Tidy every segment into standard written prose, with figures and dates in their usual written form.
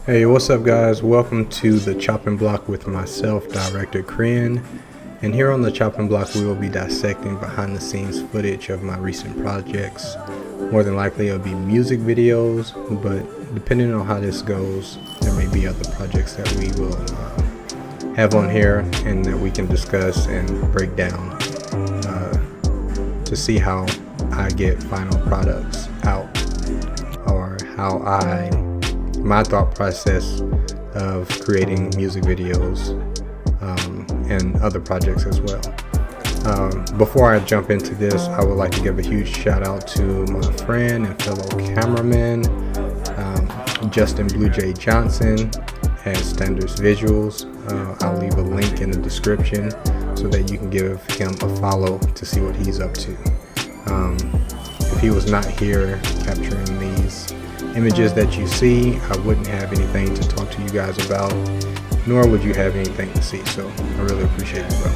Hey, what's up, guys? Welcome to the Chopping Block with myself, Director Kryn. And here on the Chopping Block, we will be dissecting behind the scenes footage of my recent projects. More than likely, it'll be music videos, but depending on how this goes, there may be other projects that we will have on here and that we can discuss and break down to see how I get final products out, or how my thought process of creating music videos and other projects as well. Before I jump into this, I would like to give a huge shout out to my friend and fellow cameraman, Justin Blue Jay Johnson at Standards Visuals. I'll leave a link in the description so that you can give him a follow to see what he's up to. If he was not here capturing these images that you see, I wouldn't have anything to talk to you guys about, nor would you have anything to see. So I really appreciate you, bro.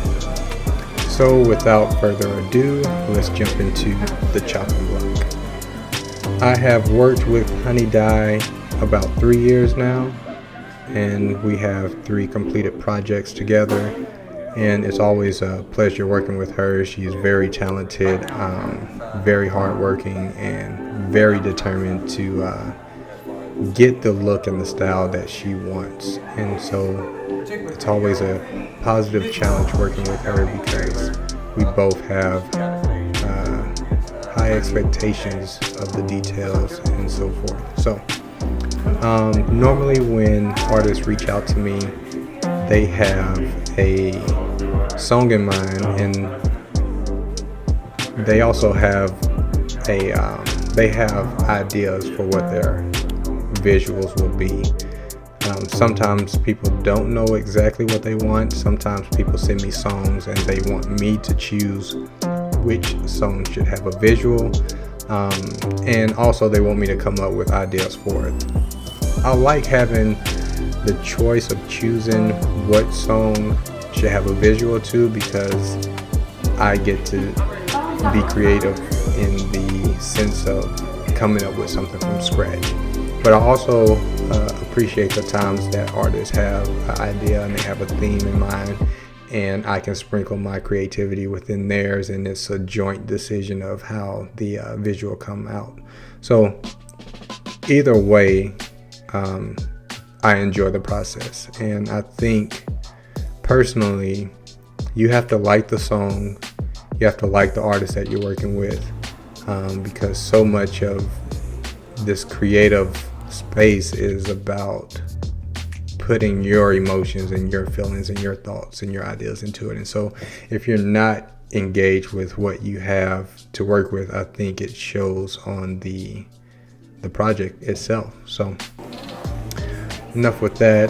So without further ado, let's jump into the chopping block. I have worked with Honey Dye about 3 years now, and we have 3 completed projects together, and it's always a pleasure working with her. She's very talented, very hardworking, and very determined to get the look and the style that she wants. And so it's always a positive challenge working with her because we both have high expectations of the details and so forth. So normally when artists reach out to me, they have a song in mind, and they also have they have ideas for what their visuals will be. Sometimes people don't know exactly what they want. Sometimes people send me songs and they want me to choose which song should have a visual, and also they want me to come up with ideas for it. I like having the choice of choosing what song should have a visual to, because I get to be creative in the sense of coming up with something from scratch. But I also appreciate the times that artists have an idea and they have a theme in mind, and I can sprinkle my creativity within theirs, and it's a joint decision of how the visual come out. So either way, I enjoy the process, and I think personally you have to like the song, you have to like the artist that you're working with, because so much of this creative space is about putting your emotions and your feelings and your thoughts and your ideas into it. And so if you're not engaged with what you have to work with, I think it shows on the project itself. So enough with that.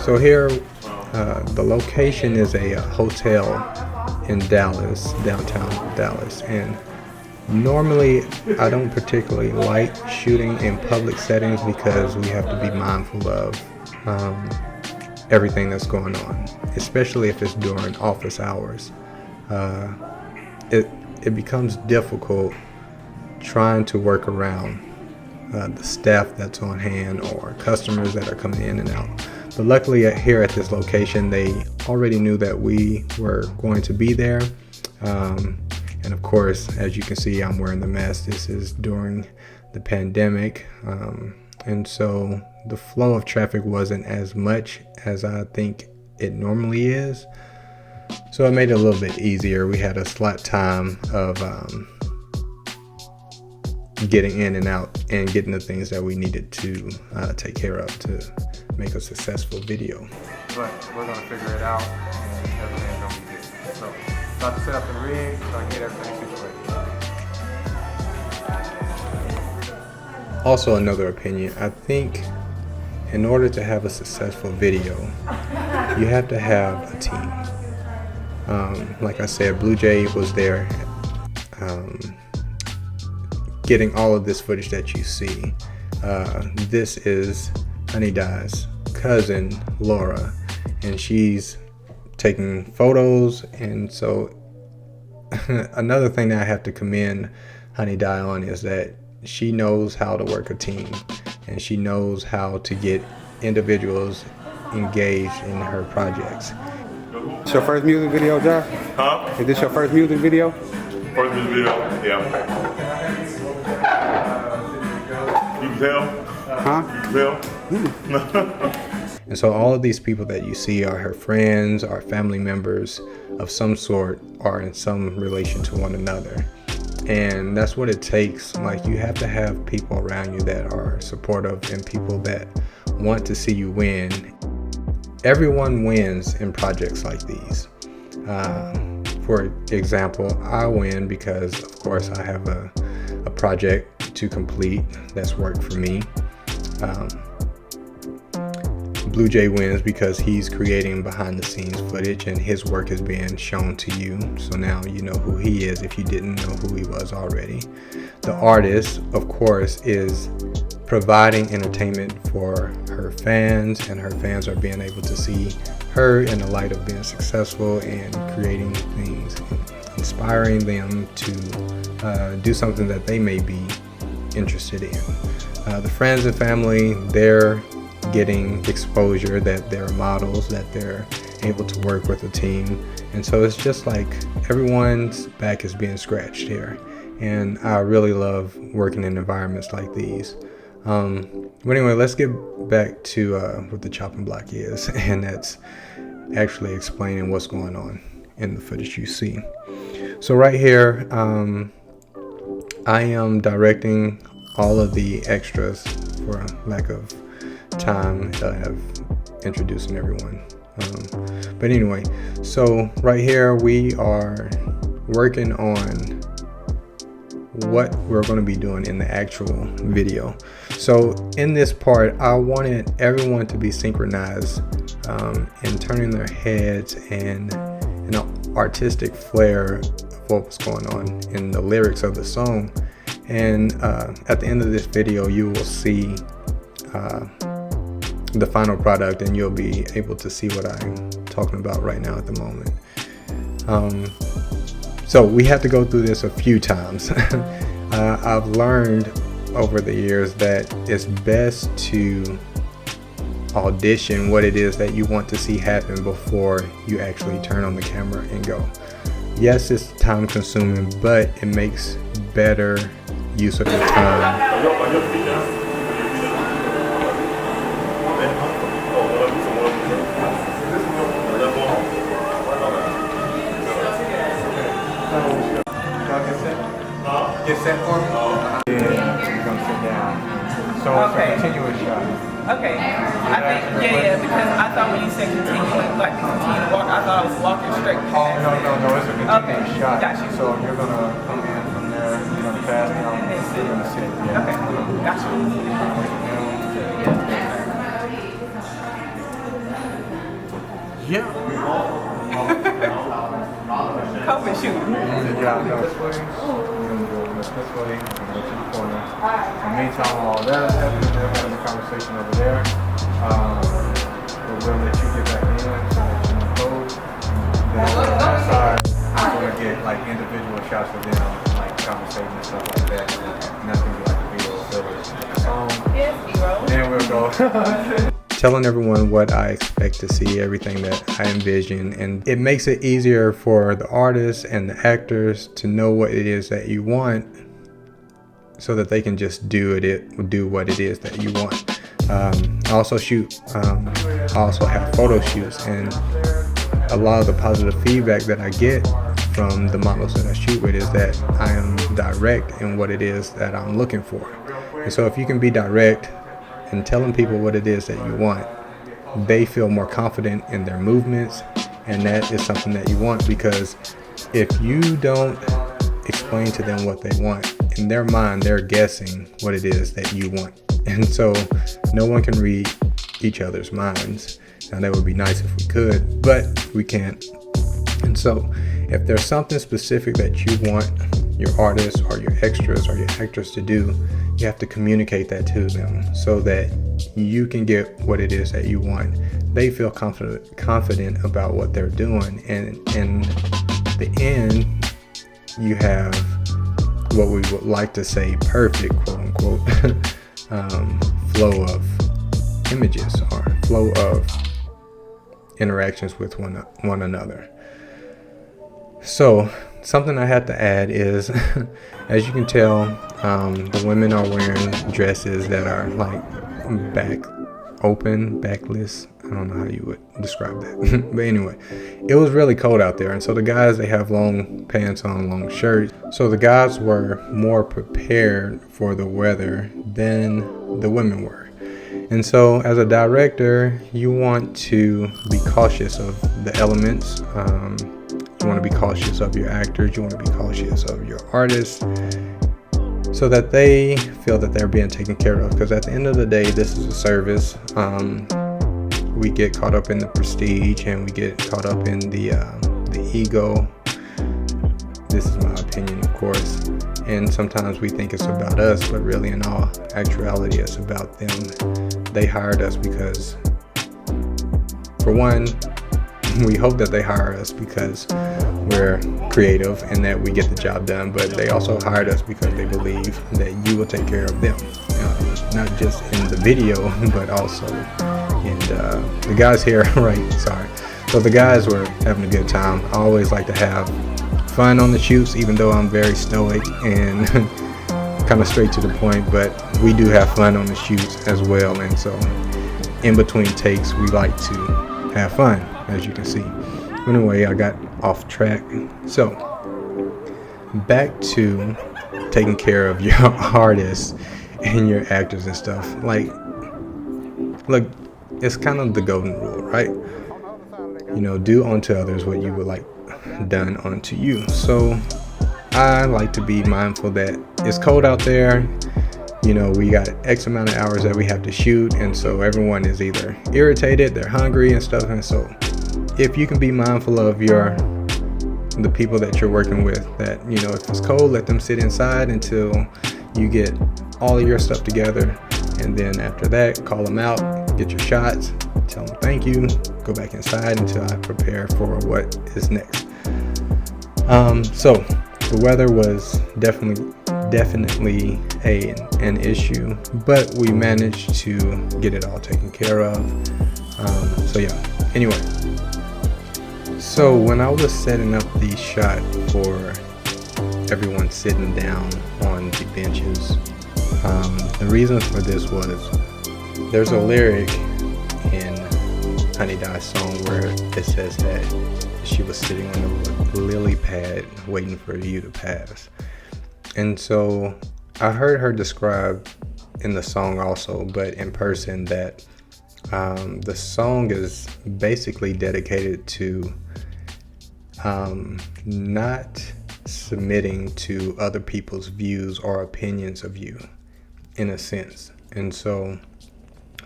So here the location is a hotel in Dallas, downtown Dallas, and normally I don't particularly like shooting in public settings because we have to be mindful of everything that's going on, especially if it's during office hours. It becomes difficult trying to work around the staff that's on hand or customers that are coming in and out. But luckily here at this location, they already knew that we were going to be there. And of course, as you can see, I'm wearing the mask. This is during the pandemic. And so the flow of traffic wasn't as much as I think it normally is. So it made it a little bit easier. We had a slot time of getting in and out and getting the things that we needed to take care of to make a successful video. But we're gonna figure it out, and everything's gonna be good. So about to set up the rig so I can get everything situated. Also, another opinion, I think in order to have a successful video, you have to have a team. Like I said, Blue Jay was there getting all of this footage that you see. This is Honey Dye's cousin, Laura, and she's taking photos. And so another thing that I have to commend Honey Dye on is that she knows how to work a team. and she knows how to get individuals engaged in her projects. It's your first music video, Josh? Huh? Is this your first music video? First music video? Yeah. You can tell? Huh? You can tell? And so all of these people that you see are her friends, are family members of some sort, are in some relation to one another. And that's what it takes. Like, you have to have people around you that are supportive and people that want to see you win. Everyone wins in projects like these. For example, I win because, of course, I have a project to complete that's worked for me. Blue Jay wins because he's creating behind the scenes footage and his work is being shown to you. So now you know who he is if you didn't know who he was already. The artist, of course, is providing entertainment for her fans, and her fans are being able to see her in the light of being successful and creating things, inspiring them to do something that they may be interested in. The friends and family, they're getting exposure, that they're models, that they're able to work with a team. And so it's just like everyone's back is being scratched here. And I really love working in environments like these. But anyway, let's get back to what the chopping block is, and that's actually explaining what's going on in the footage you see. So right here, I am directing all of the extras for lack of time of introducing everyone. But anyway, so right here we are working on what we're going to be doing in the actual video. So in this part, I wanted everyone to be synchronized in turning their heads and an artistic flair of what was going on in the lyrics of the song. And at the end of this video, you will see the final product, and you'll be able to see what I'm talking about right now at the moment. So we have to go through this a few times. I've learned over the years that it's best to audition what it is that you want to see happen before you actually turn on the camera and go. Yes, it's time consuming, but it makes better use of your time. Get set for me? Yeah, we're gonna sit down. So it's a continuous shot. Okay. I think, yeah, because I thought when you said continue to walk, I thought I was walking straight past. No, it's a continuous shot. Got you. So you're gonna come in from there, you're gonna pass down, you're gonna sit. Yeah. Okay, got you. Yeah. COVID shoot. Yeah, I'm gonna swing. This way, I'm gonna go to the corner. In the meantime, while that is happening, they're having a conversation over there. We'll let you get back in so that you can code. Then over on that side, I'm gonna get like individual shots of them, like conversating and stuff like that. And that's gonna be like a video filler song. Then we'll go. Telling everyone what I expect to see, everything that I envision, and it makes it easier for the artists and the actors to know what it is that you want, so that they can just do what it is that you want. I also have photo shoots, and a lot of the positive feedback that I get from the models that I shoot with is that I am direct in what it is that I'm looking for. And so if you can be direct and telling people what it is that you want, they feel more confident in their movements, and that is something that you want, because if you don't explain to them what they want, in their mind they're guessing what it is that you want, and so no one can read each other's minds. Now that would be nice if we could, but we can't. And so if there's something specific that you want your artists or your extras or your actors to do, you have to communicate that to them so that you can get what it is that you want. They feel confident about what they're doing, and in the end you have what we would like to say perfect, quote unquote, flow of images or flow of interactions with one another. So something I had to add is, as you can tell, the women are wearing dresses that are like backless. I don't know how you would describe that. But anyway, it was really cold out there. And so the guys, they have long pants on, long shirts. So the guys were more prepared for the weather than the women were. And so as a director, you want to be cautious of the elements. You want to be cautious of your actors. You want to be cautious of your artists, so that they feel that they're being taken care of. Because at the end of the day, this is a service. We get caught up in the prestige, and we get caught up in the ego. This is my opinion, of course. And sometimes we think it's about us, but really in all actuality, it's about them. They hired us because, for one, we hope that they hire us because we're creative and that we get the job done, but they also hired us because they believe that you will take care of them, not just in the video, but also in the guys here, right? Sorry. So the guys were having a good time. I always like to have fun on the shoots, even though I'm very stoic and kind of straight to the point, but we do have fun on the shoots as well. And so in between takes, we like to have fun, as you can see. Anyway, I got off track. So back to taking care of your artists and your actors and stuff. Like, look, it's kind of the golden rule, right? You know, do unto others what you would like done unto you. So I like to be mindful that it's cold out there. You know, we got X amount of hours that we have to shoot, and so everyone is either irritated, they're hungry and stuff. And so if you can be mindful of the people that you're working with, that, you know, if it's cold, let them sit inside until you get all of your stuff together, and then after that, call them out, get your shots, tell them thank you, go back inside until I prepare for what is next. So the weather was definitely an issue, but we managed to get it all taken care of. So yeah, anyway, so when I was setting up the shot for everyone sitting down on the benches, the reason for this was there's a lyric in Honey Die's song where it says that she was sitting on the lily pad waiting for you to pass. And so I heard her describe in the song also, but in person, that the song is basically dedicated to not submitting to other people's views or opinions of you, in a sense. And so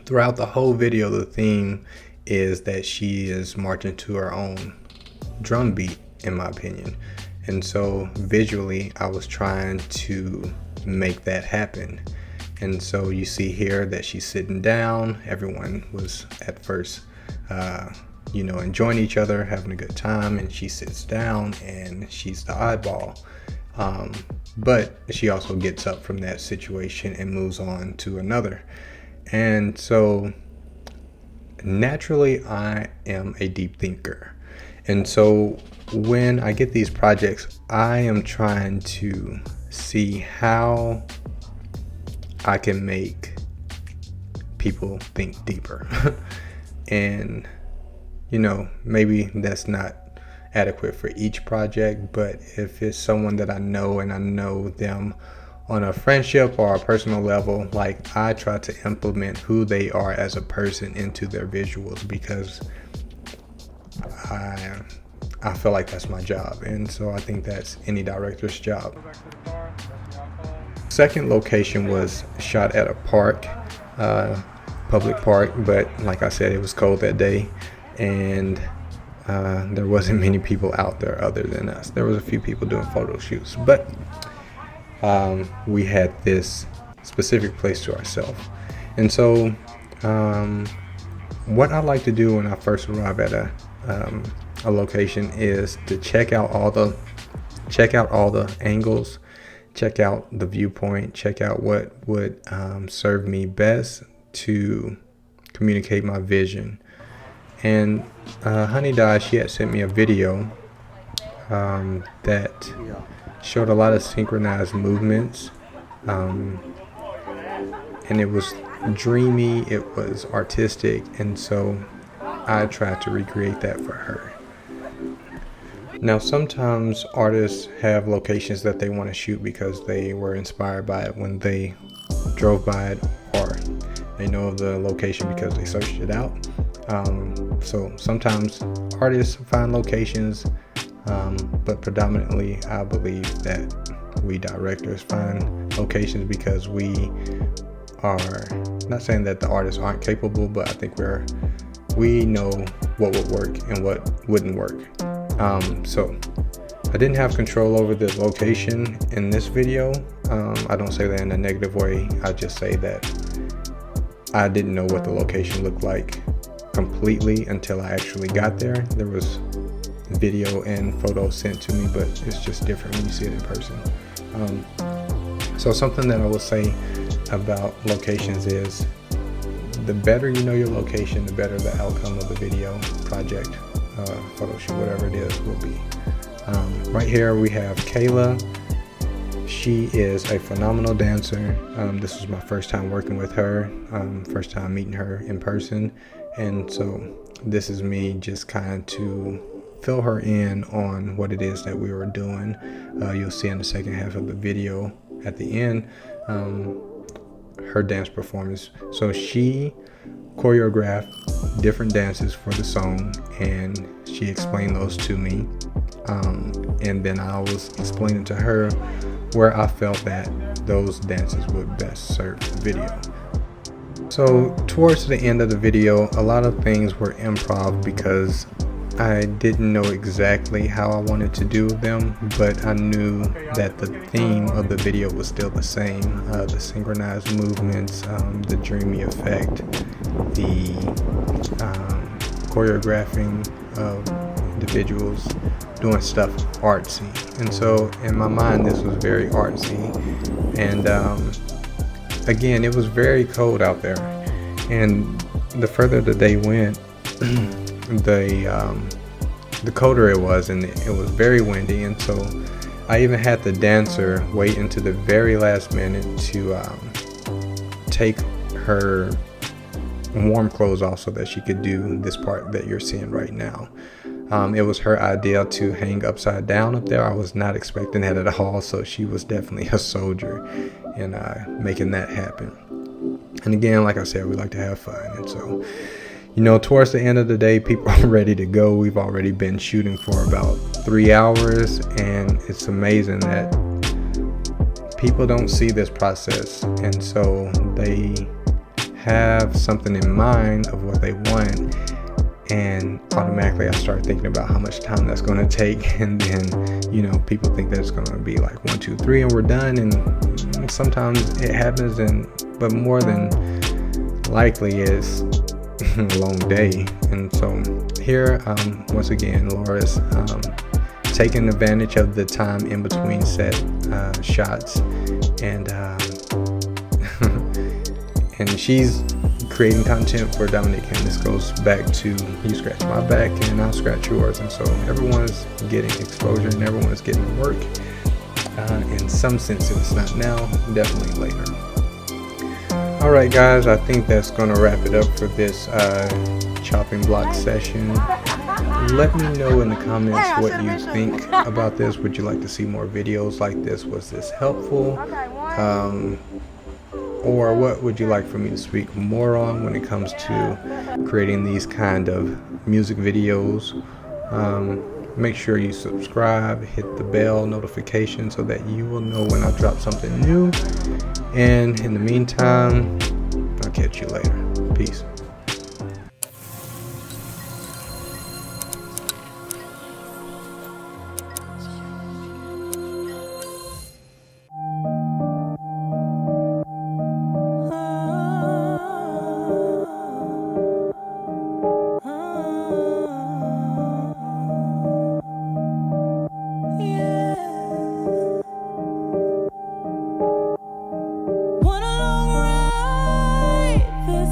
throughout the whole video, the theme is that she is marching to her own drum beat, in my opinion. And so visually, I was trying to make that happen. And so you see here that she's sitting down. Everyone was at first, enjoying each other, having a good time. And she sits down and she's the oddball. But she also gets up from that situation and moves on to another. And so naturally, I am a deep thinker. And so when I get these projects, I am trying to see how I can make people think deeper. And, maybe that's not adequate for each project, but if it's someone that I know and I know them on a friendship or a personal level, like, I try to implement who they are as a person into their visuals, because I feel like that's my job, and so I think that's any director's job. Second location was shot at a park, public park, but like I said, it was cold that day, and there wasn't many people out there other than us. There was a few people doing photo shoots, but we had this specific place to ourselves. And so what I like to do when I first arrive at a location is to check out all the angles, check out the viewpoint, check out what would serve me best to communicate my vision. And Honey Dye, she had sent me a video that showed a lot of synchronized movements, and it was dreamy, it was artistic, and so I tried to recreate that for her. Now, sometimes artists have locations that they want to shoot because they were inspired by it when they drove by it, or they know of the location because they searched it out. So sometimes artists find locations, but predominantly I believe that we directors find locations because we are not saying that the artists aren't capable, but I think we know what would work and what wouldn't work. So I didn't have control over the location in this video. I don't say that in a negative way. I just say that I didn't know what the location looked like completely until I actually got there. There was video and photos sent to me, but it's just different when you see it in person. So something that I will say about locations is the better you know your location, the better the outcome of the video project, photo shoot, whatever it is, will be. Right here we have Kayla. She is a phenomenal dancer. This was my first time working with her, first time meeting her in person, and so this is me just kind of to fill her in on what it is that we were doing. You'll see in the second half of the video at the end her dance performance. So she choreographed different dances for the song, and she explained those to me, and then I was explaining to her where I felt that those dances would best serve the video. So towards the end of the video, a lot of things were improv because I didn't know exactly how I wanted to do them, but I knew that the theme of the video was still the same. The synchronized movements, the dreamy effect, the choreographing of individuals doing stuff artsy. And so in my mind, this was very artsy. And again, it was very cold out there. And the further the day went, the colder it was, and it was very windy, and so I even had the dancer wait until the very last minute to take her warm clothes off so that she could do this part that you're seeing right now. It was her idea to hang upside down up there. I was not expecting that at all, so she was definitely a soldier in making that happen. And again, like I said, we like to have fun, and so towards the end of the day, people are ready to go. We've already been shooting for about 3 hours, and it's amazing that people don't see this process, and so they have something in mind of what they want, and automatically I start thinking about how much time that's going to take, and then people think that it's going to be like 1, 2, 3 and we're done, and sometimes it happens, but more than likely is a long day. And so here, once again, Laura's taking advantage of the time in between set shots, and and she's creating content for Dominic, and this goes back to you scratch my back and I'll scratch yours, and so everyone's getting exposure and everyone's getting work. In some sense, if it's not now, definitely later. Alright guys, I think that's going to wrap it up for this chopping block session. Let me know in the comments what you think about this. Would you like to see more videos like this? Was this helpful? Or what would you like for me to speak more on when it comes to creating these kind of music videos? Make sure you subscribe, hit the bell notification so that you will know when I drop something new. And in the meantime, I'll catch you later. Peace. What a long ride this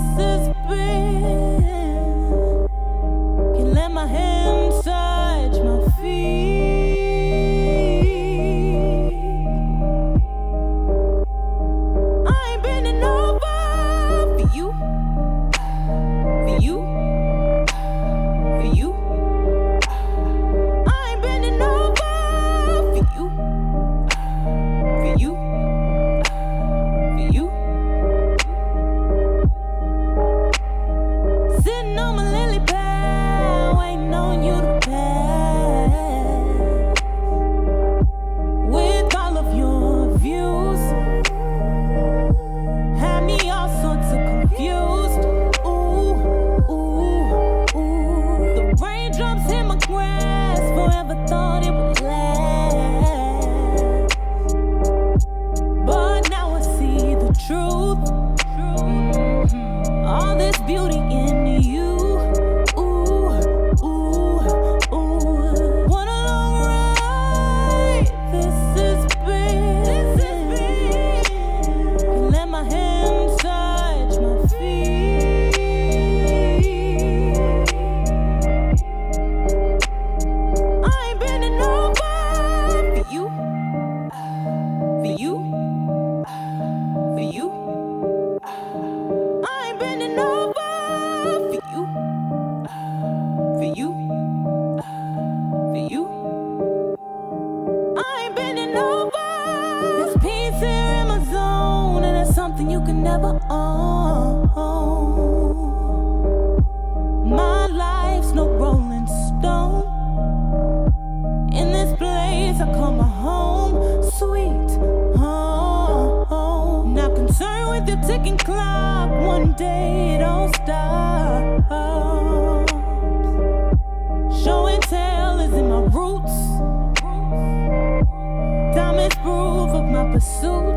never own. My life's no rolling stone. In this place I call my home, sweet home. Not concerned with your ticking clock, one day it all stops. Show and tell is in my roots. Time is proof of my pursuit.